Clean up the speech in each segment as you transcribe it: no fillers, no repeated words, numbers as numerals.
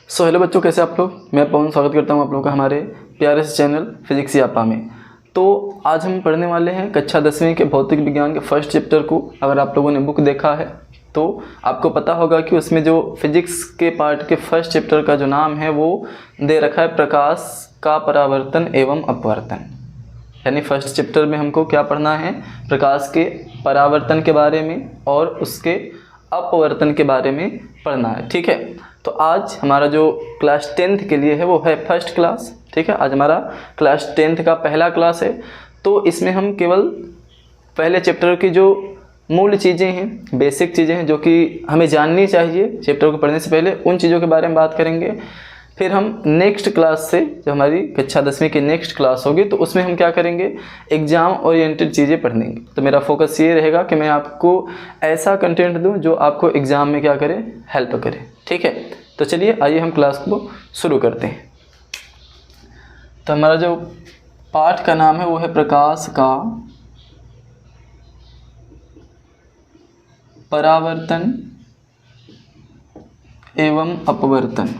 Hello बच्चों, कैसे आप लोग। मैं पवन स्वागत करता हूं आप लोगों का हमारे प्यारे से चैनल फिजिक्स यापा में। तो आज हम पढ़ने वाले हैं कक्षा 10वीं के भौतिक विज्ञान के फर्स्ट चैप्टर को। अगर आप लोगों ने बुक देखा है तो आपको पता होगा कि उसमें जो फिजिक्स के पार्ट के फर्स्ट चैप्टर का जो नाम है वो दे रखा है प्रकाश का परावर्तन एवं अपवर्तन। यानी फर्स्ट चैप्टर में हमको क्या पढ़ना है, प्रकाश के परावर्तन के बारे में और उसके अपवर्तन के बारे में पढ़ना है। ठीक है, तो आज हमारा जो क्लास 10th के लिए है वो है फर्स्ट क्लास। ठीक है, आज हमारा क्लास 10th का पहला क्लास है। तो इसमें हम केवल पहले चैप्टर की जो मूल चीज़ें हैं, बेसिक चीज़ें हैं जो कि हमें जाननी चाहिए चैप्टर को पढ़ने से पहले, उन चीज़ों के बारे में बात करेंगे। फिर हम नेक्स्ट क्लास से, जो हमारी कक्षा 10वीं की नेक्स्ट क्लास होगी, तो उसमें हम क्या करेंगे, एग्ज़ाम ओरिएंटेड चीज़ें पढ़ेंगे। तो मेरा फोकस ये रहेगा कि मैं आपको ऐसा कंटेंट दूं जो आपको एग्ज़ाम में क्या करे, हेल्प करे। ठीक है, तो चलिए आइए हम क्लास को शुरू करते हैं। तो हमारा जो पाठ का नाम है वो है प्रकाश का परावर्तन एवं अपवर्तन।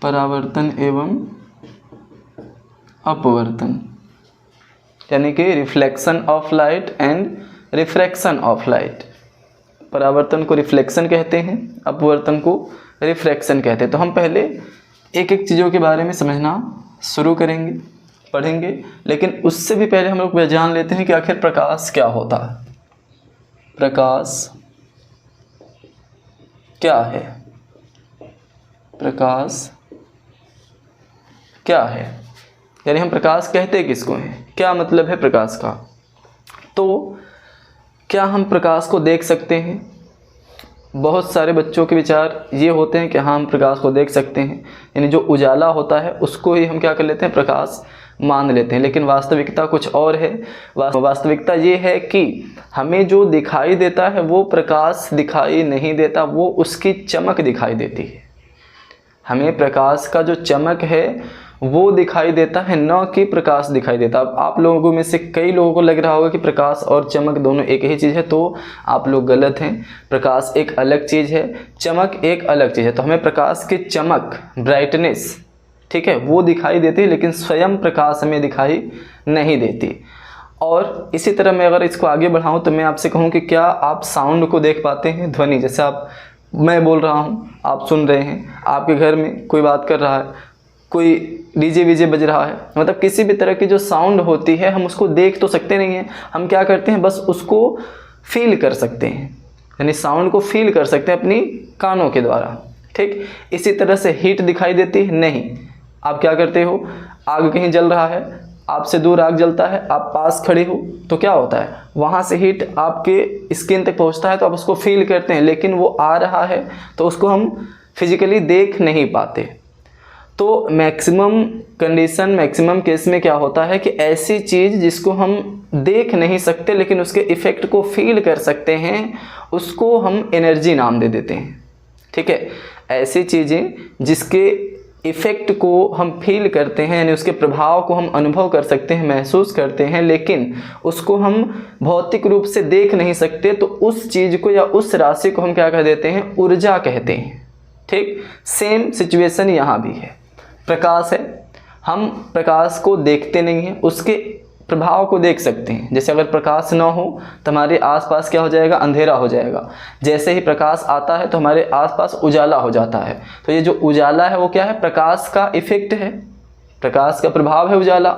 परावर्तन एवं अपवर्तन यानी कि reflection of light and refraction of light. परावर्तन को रिफ्लेक्शन कहते हैं, अपवर्तन को रिफ्रैक्शन कहते हैं। तो हम पहले एक एक चीज़ों के बारे में समझना शुरू करेंगे, पढ़ेंगे, लेकिन उससे भी पहले हम लोग जान लेते हैं कि आखिर प्रकाश क्या होता है। प्रकाश क्या है, प्रकाश क्या है, यानी हम प्रकाश कहते किसको हैं, क्या मतलब है प्रकाश का। तो क्या हम प्रकाश को देख सकते हैं? बहुत सारे बच्चों के विचार ये होते हैं कि हाँ हम प्रकाश को देख सकते हैं, यानी जो उजाला होता है उसको ही हम क्या कर लेते हैं, प्रकाश मान लेते हैं। लेकिन वास्तविकता कुछ और है। वास्तविकता ये है कि हमें जो दिखाई देता है वो प्रकाश दिखाई नहीं देता, वो उसकी चमक दिखाई देती है। हमें प्रकाश का जो चमक है वो दिखाई देता है, न कि प्रकाश दिखाई देता। अब आप लोगों में से कई लोगों को लग रहा होगा कि प्रकाश और चमक दोनों एक ही चीज़ है, तो आप लोग गलत हैं। प्रकाश एक अलग चीज़ है, चमक एक अलग चीज़ है। तो हमें प्रकाश की चमक, ब्राइटनेस, ठीक है, वो दिखाई देती है, लेकिन स्वयं प्रकाश हमें दिखाई नहीं देती। और इसी तरह मैं अगर इसको आगे बढ़ाऊँ तो मैं आपसे कहूँ कि क्या आप साउंड को देख पाते हैं, ध्वनि? जैसे मैं बोल रहा हूँ, आप सुन रहे हैं, आपके घर में कोई बात कर रहा है, कोई डीजे वीजे बज रहा है, मतलब किसी भी तरह की जो साउंड होती है हम उसको देख तो सकते नहीं हैं, हम क्या करते हैं, बस उसको फील कर सकते हैं, यानी साउंड को फील कर सकते हैं अपनी कानों के द्वारा। ठीक, इसी तरह से हीट दिखाई देती है नहीं। आप क्या करते हो, आग कहीं जल रहा है, आपसे दूर आग जलता है, आप पास खड़े हो तो क्या होता है, वहाँ से हीट आपके स्किन तक पहुँचता है तो आप उसको फील करते हैं, लेकिन वो आ रहा है तो उसको हम फिजिकली देख नहीं पाते। तो मैक्सिमम कंडीशन, मैक्सिमम केस में क्या होता है कि ऐसी चीज़ जिसको हम देख नहीं सकते लेकिन उसके इफ़ेक्ट को फील कर सकते हैं, उसको हम एनर्जी नाम दे देते हैं। ठीक है, ऐसी चीज़ें जिसके इफ़ेक्ट को हम फील करते हैं, यानी उसके प्रभाव को हम अनुभव कर सकते हैं, महसूस करते हैं, लेकिन उसको हम भौतिक रूप से देख नहीं सकते, तो उस चीज़ को या उस राशि को हम क्या कह देते हैं, ऊर्जा कहते हैं। ठीक, सेम सिचुएशन यहाँ भी है। प्रकाश है, हम प्रकाश को देखते नहीं हैं, उसके प्रभाव को देख सकते हैं। जैसे अगर प्रकाश ना हो तो हमारे आसपास क्या हो जाएगा, अंधेरा हो जाएगा। जैसे ही प्रकाश आता है तो हमारे आसपास उजाला हो जाता है। तो ये जो उजाला है वो क्या है, प्रकाश का इफेक्ट है, प्रकाश का प्रभाव है उजाला।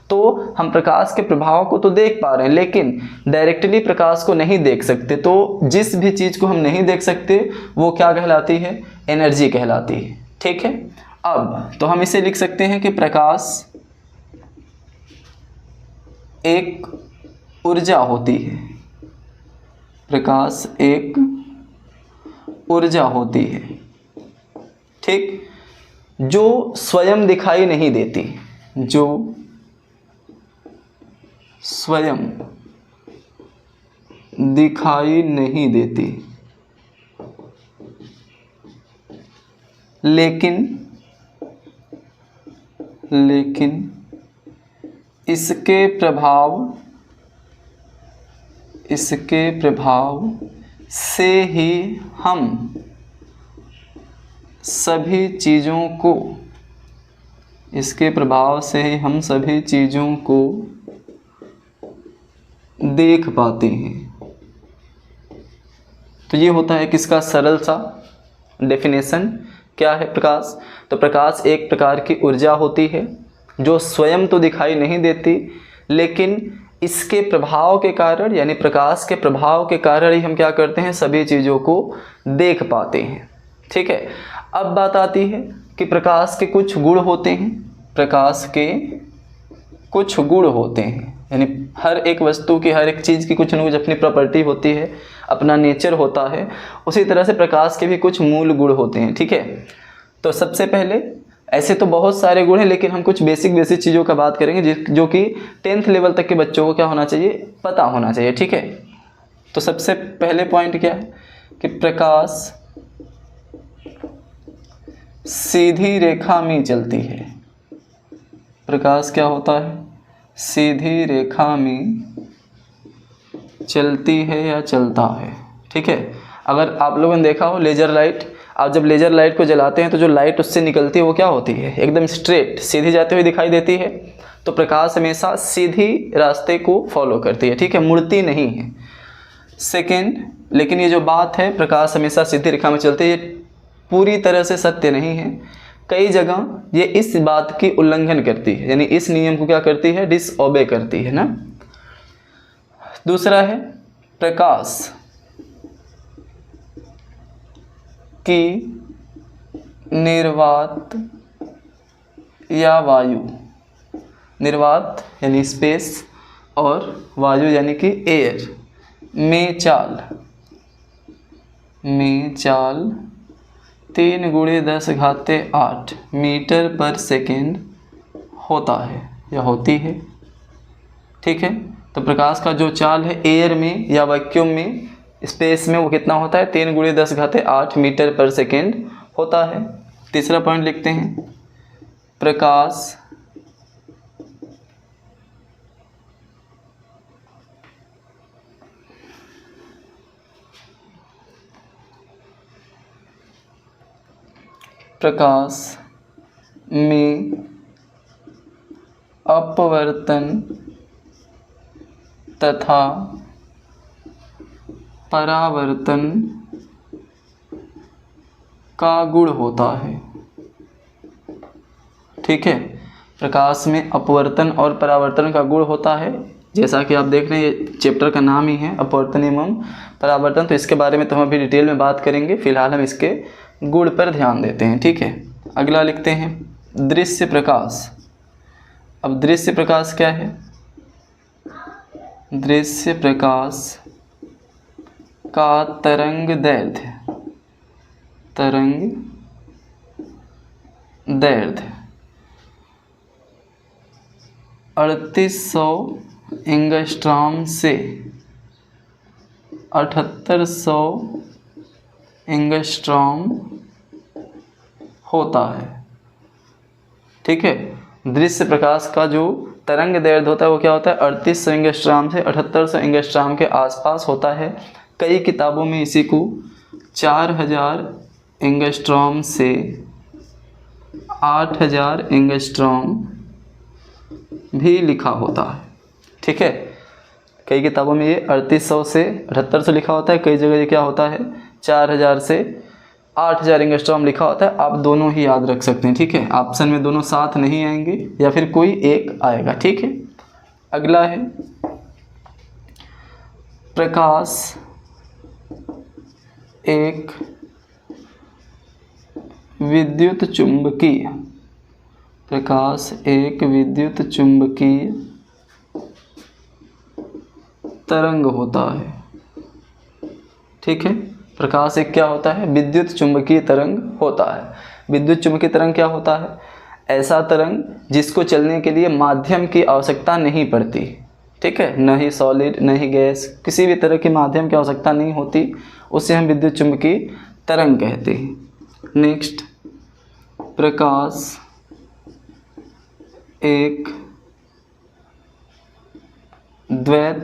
तो हम प्रकाश के प्रभाव को तो देख पा रहे हैं, लेकिन डायरेक्टली प्रकाश को नहीं देख सकते। तो जिस भी चीज़ को हम नहीं देख सकते वो क्या कहलाती है, एनर्जी कहलाती है। ठीक है, अब तो हम इसे लिख सकते हैं कि प्रकाश एक ऊर्जा होती है, प्रकाश एक ऊर्जा होती है। ठीक, जो स्वयं दिखाई नहीं देती, जो स्वयं दिखाई नहीं देती, लेकिन इसके प्रभाव से ही हम सभी चीज़ों को, इसके प्रभाव से ही हम सभी चीज़ों को देख पाते हैं। तो ये होता है किसका सरल सा डेफिनेशन। क्या है प्रकाश? तो प्रकाश एक प्रकार की ऊर्जा होती है जो स्वयं तो दिखाई नहीं देती, लेकिन इसके प्रभाव के कारण, यानी प्रकाश के प्रभाव के कारण ही हम क्या करते हैं, सभी चीज़ों को देख पाते हैं। ठीक है, अब बात आती है कि प्रकाश के कुछ गुण होते हैं। प्रकाश के कुछ गुण होते हैं, यानी हर एक वस्तु की, हर एक चीज़ की कुछ न कुछ अपनी प्रॉपर्टी होती है, अपना नेचर होता है। उसी तरह से प्रकाश के भी कुछ मूल गुण होते हैं। ठीक है, तो सबसे पहले, ऐसे तो बहुत सारे गुण हैं, लेकिन हम कुछ बेसिक चीज़ों का बात करेंगे जो कि 10th लेवल तक के बच्चों को क्या होना चाहिए, पता होना चाहिए। ठीक है, तो सबसे पहले पॉइंट क्या है कि प्रकाश सीधी रेखा में चलती है। प्रकाश क्या होता है, सीधी रेखा में चलती है या चलता है। ठीक है, अगर आप लोगों ने देखा हो लेज़र लाइट, आप जब लेज़र लाइट को जलाते हैं तो जो लाइट उससे निकलती है वो क्या होती है, एकदम स्ट्रेट सीधी जाती हुई दिखाई देती है। तो प्रकाश हमेशा सीधी रास्ते को फॉलो करती है। ठीक है, मुड़ती नहीं है। सेकेंड, लेकिन ये जो बात है प्रकाश हमेशा सीधी रेखा में चलती है, ये पूरी तरह से सत्य नहीं है। कई जगह ये इस बात की उल्लंघन करती है, यानी इस नियम को क्या करती है, डिसओबे करती है ना। दूसरा है प्रकाश की निर्वात या वायु, निर्वात यानी स्पेस और वायु यानी कि एयर में चाल 3 × 10⁸ मीटर पर सेकेंड होता है या होती है। ठीक है, तो प्रकाश का जो चाल है एयर में या वैक्यूम में, स्पेस में, वो कितना होता है, 3 × 10⁸ मीटर पर सेकेंड होता है। तीसरा पॉइंट लिखते हैं, प्रकाश में अपवर्तन तथा परावर्तन का गुण होता है। ठीक है, प्रकाश में अपवर्तन और परावर्तन का गुण होता है। जैसा कि आप देख रहे हैं, ये चैप्टर का नाम ही है अपवर्तन एवं परावर्तन, तो इसके बारे में तो हम अभी डिटेल में बात करेंगे। फिलहाल हम इसके गुण पर ध्यान देते हैं। ठीक है, अगला लिखते हैं दृश्य प्रकाश। अब दृश्य प्रकाश क्या है, दृश्य प्रकाश का तरंग दैर्ध्य 3800 एंगस्ट्रॉम से 7800 एंगस्ट्रॉम होता है। ठीक है, दृश्य प्रकाश का जो तरंग दैर्ध्य होता है वो क्या होता है, 3800 एंगस्ट्रॉम से 7800 एंगस्ट्रॉम के आसपास होता है। कई किताबों में इसी को 4000 एंगस्ट्रॉम से 8000 एंगस्ट्रॉम भी लिखा होता है। ठीक है, कई किताबों में ये 3800 से 7800 लिखा होता है, कई जगह ये क्या होता है 4000 से 8000 एंगस्ट्रॉम लिखा होता है। आप दोनों ही याद रख सकते हैं। ठीक है, ऑप्शन में दोनों साथ नहीं आएंगे या फिर कोई एक आएगा। ठीक है, अगला है प्रकाश एक विद्युत चुंबकीय, प्रकाश एक विद्युत चुंबकीय तरंग होता है। ठीक है, प्रकाश एक क्या होता है, विद्युत चुंबकीय तरंग होता है। विद्युत चुंबकीय तरंग क्या होता है, ऐसा तरंग जिसको चलने के लिए माध्यम की आवश्यकता नहीं पड़ती। ठीक है, न ही सॉलिड न ही गैस, किसी भी तरह के माध्यम की आवश्यकता नहीं होती, उसे हम विद्युत चुंबकीय तरंग कहते हैं। नेक्स्ट, प्रकाश एक द्वैत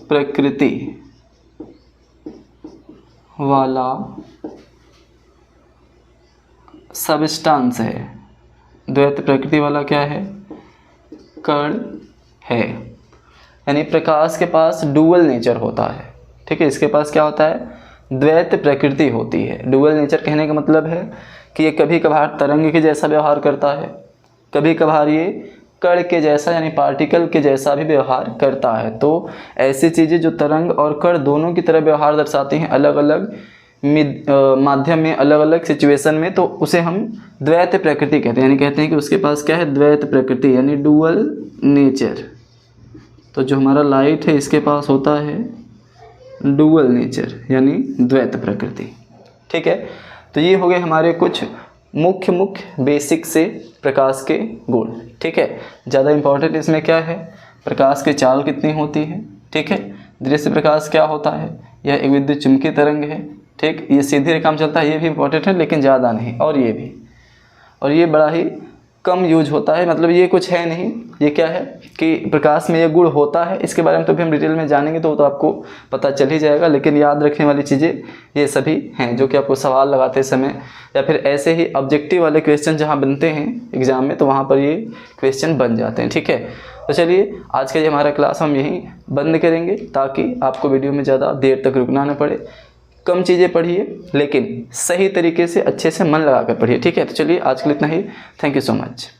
प्रकृति वाला सबस्टांस है, द्वैत प्रकृति वाला क्या है, कण है। यानी प्रकाश के पास डुअल नेचर होता है, ठीक है। इसके पास क्या होता है, द्वैत प्रकृति होती है। डुअल नेचर कहने का मतलब है कि ये कभी कभार तरंग के जैसा व्यवहार करता है, कभी कभार ये कण के जैसा यानी पार्टिकल के जैसा भी व्यवहार करता है। तो ऐसी चीज़ें जो तरंग और कण दोनों की तरह व्यवहार दर्शाती हैं अलग अलग माध्यम में, अलग अलग सिचुएशन में, तो उसे हम द्वैत प्रकृति कहते हैं। यानी कहते हैं कि उसके पास क्या है, द्वैत प्रकृति यानी डुअल नेचर। तो जो हमारा लाइट है इसके पास होता है डुअल नेचर यानी द्वैत प्रकृति, ठीक है। तो ये हो गए हमारे कुछ मुख्य बेसिक से प्रकाश के गुण, ठीक है। ज़्यादा इंपॉर्टेंट इसमें क्या है, प्रकाश की चाल कितनी होती है, ठीक है। दृश्य प्रकाश क्या होता है, यह एक विद्युत चुंबकीय तरंग है, ठीक। ये सीधी रेखा में चलता है, ये भी इंपॉर्टेंट है लेकिन ज़्यादा नहीं। और ये भी, और ये बड़ा ही कम यूज होता है, मतलब ये कुछ है नहीं। ये क्या है कि प्रकाश में ये गुण होता है, इसके बारे में तो भी हम डिटेल में जानेंगे तो आपको पता चल ही जाएगा। लेकिन याद रखने वाली चीज़ें ये सभी हैं जो कि आपको सवाल लगाते समय या फिर ऐसे ही ऑब्जेक्टिव वाले क्वेश्चन जहाँ बनते हैं एग्जाम में, तो वहाँ पर ये क्वेश्चन बन जाते हैं, ठीक है। तो चलिए आज का ये हमारा क्लास हम यहीं बंद करेंगे ताकि आपको वीडियो में ज़्यादा देर तक रुकना न पड़े। कम चीज़ें पढ़िए लेकिन सही तरीके से अच्छे से मन लगा कर पढ़िए, ठीक है। तो चलिए आज के लिए इतना ही। Thank you so much.